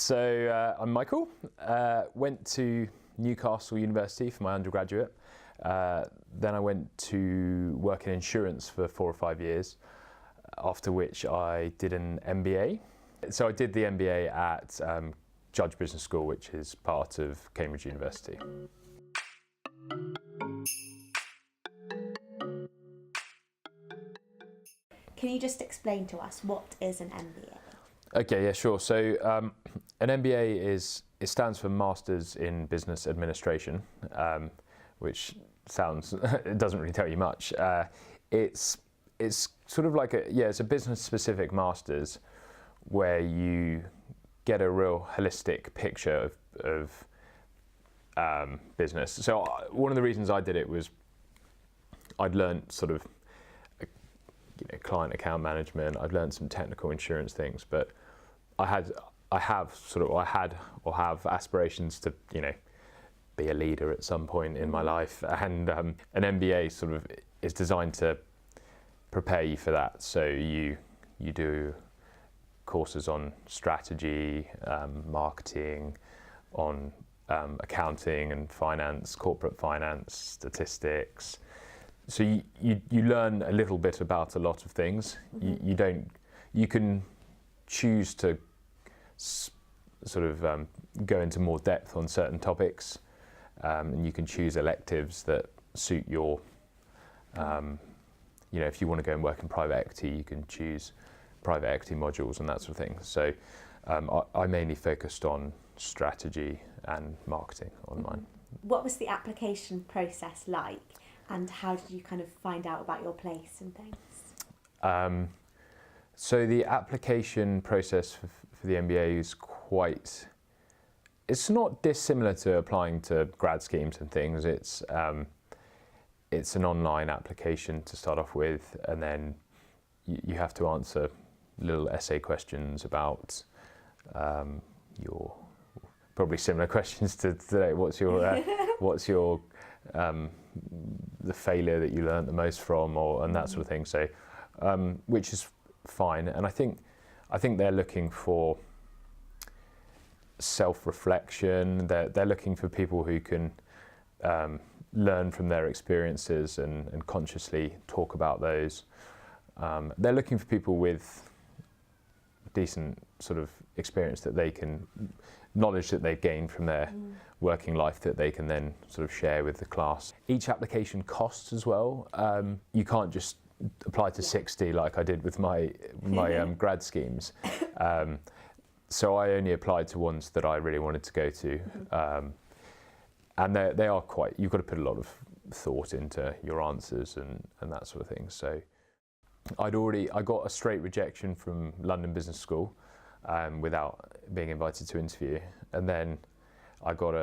I'm Michael. Went to Newcastle University for my undergraduate. Then I went to work in insurance for 4 or 5 years, after which I did an MBA. So I did the MBA at Judge Business School, which is part of Cambridge University. Can you just explain to us what is an MBA? Okay, yeah, sure. So an MBA it stands for Masters in Business Administration, which sounds, it doesn't really tell you much. It's sort of like it's a business-specific masters where you get a real holistic picture of business. So one of the reasons I did it was I'd learned sort of client account management. I'd learned some technical insurance things, but I have aspirations to be a leader at some point in my life, and an MBA sort of is designed to prepare you for that. So you do courses on strategy, marketing, on accounting and finance, corporate finance, statistics. So you learn a little bit about a lot of things. Mm-hmm. You can choose to sort of go into more depth on certain topics, and you can choose electives that suit your, if you want to go and work in private equity, you can choose private equity modules and that sort of thing. So I mainly focused on strategy and marketing on mine. What was the application process like, and how did you kind of find out about your place and things? So the application process for the MBA is it's not dissimilar to applying to grad schemes and things. It's an online application to start off with, and then you have to answer little essay questions about your, probably similar questions to today. What's your the failure that you learned the most from, and that sort of thing. So, which is fine, and I think they're looking for self-reflection. They're looking for people who can learn from their experiences and consciously talk about those. They're looking for people with decent sort of experience knowledge that they've gained from their working life that they can then sort of share with the class. Each application costs as well. You can't just apply to 60 like I did with my grad schemes. So I only applied to ones that I really wanted to go to. And they are you've got to put a lot of thought into your answers and that sort of thing. So I got a straight rejection from London Business School without being invited to interview. And then I got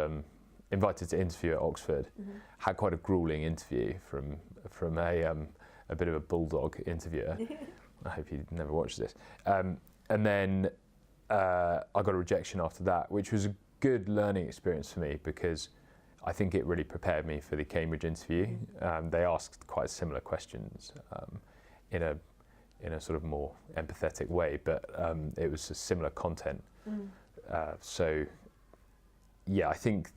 invited to interview at Oxford. Mm-hmm. Had quite a grueling interview from a bit of a bulldog interviewer. I hope you never watched this. And then I got a rejection after that, which was a good learning experience for me because I think it really prepared me for the Cambridge interview. They asked quite similar questions in a sort of more empathetic way, but it was a similar content. So yeah, I think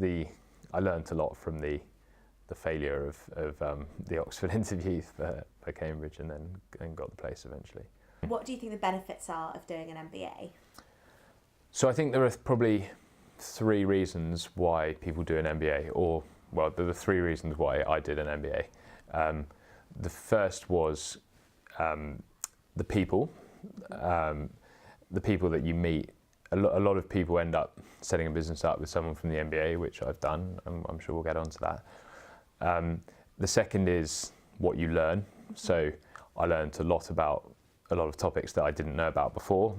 I learned a lot from the failure of the Oxford interview for Cambridge, and then got the place eventually. What do you think the benefits are of doing an MBA? So I think there are probably 3 reasons why people do an MBA, there were 3 reasons why I did an MBA. The first was the people that you meet. A lot of people end up setting a business up with someone from the MBA, which I've done. I'm sure we'll get onto that. The second is what you learn. So I learned a lot about a lot of topics that I didn't know about before,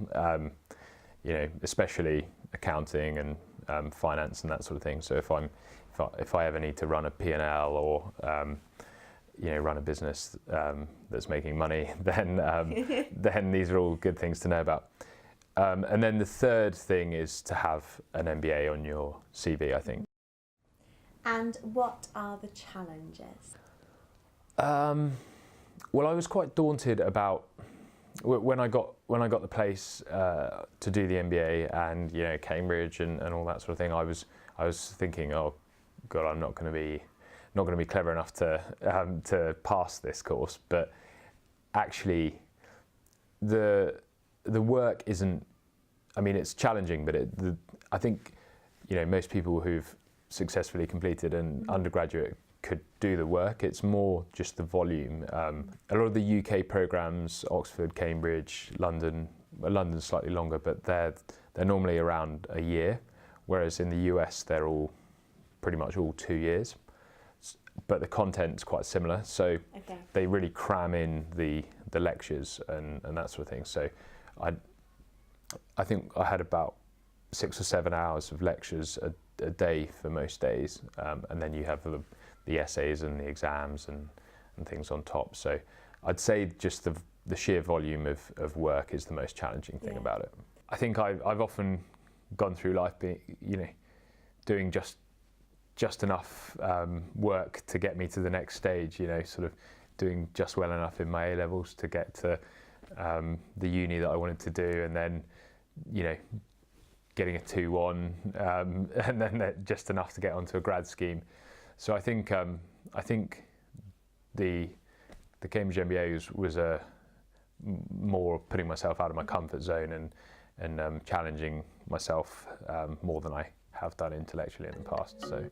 especially accounting and finance and that sort of thing. So if I ever need to run a P&L or run a business that's making money, then these are all good things to know about. And then the third thing is to have an MBA on your CV, I think. And what are the challenges? Well, I was quite daunted about when I got the place to do the MBA and Cambridge and all that sort of thing, I was thinking, oh God, I'm not going to be clever enough to pass this course. But actually, the work isn't. I mean, it's challenging, but I think most people who've successfully completed an undergraduate could do the work. It's more just the volume. A lot of the UK programs, Oxford, Cambridge, London's slightly longer, but they're normally around a year, whereas in the US they're all pretty much all 2 years. But the content's quite similar, so they really cram in the lectures and that sort of thing. So I think I had about 6 or 7 hours of lectures a day for most days, and then you have the essays and the exams and things on top. So I'd say just the sheer volume of work is the most challenging thing about it. I think I've often gone through life doing just enough work to get me to the next stage, sort of doing just well enough in my A-levels to get to the uni that I wanted to do, and then getting a 2-1 and then just enough to get onto a grad scheme. So I think the Cambridge MBA was a more putting myself out of my comfort zone and challenging myself more than I have done intellectually in the past. So.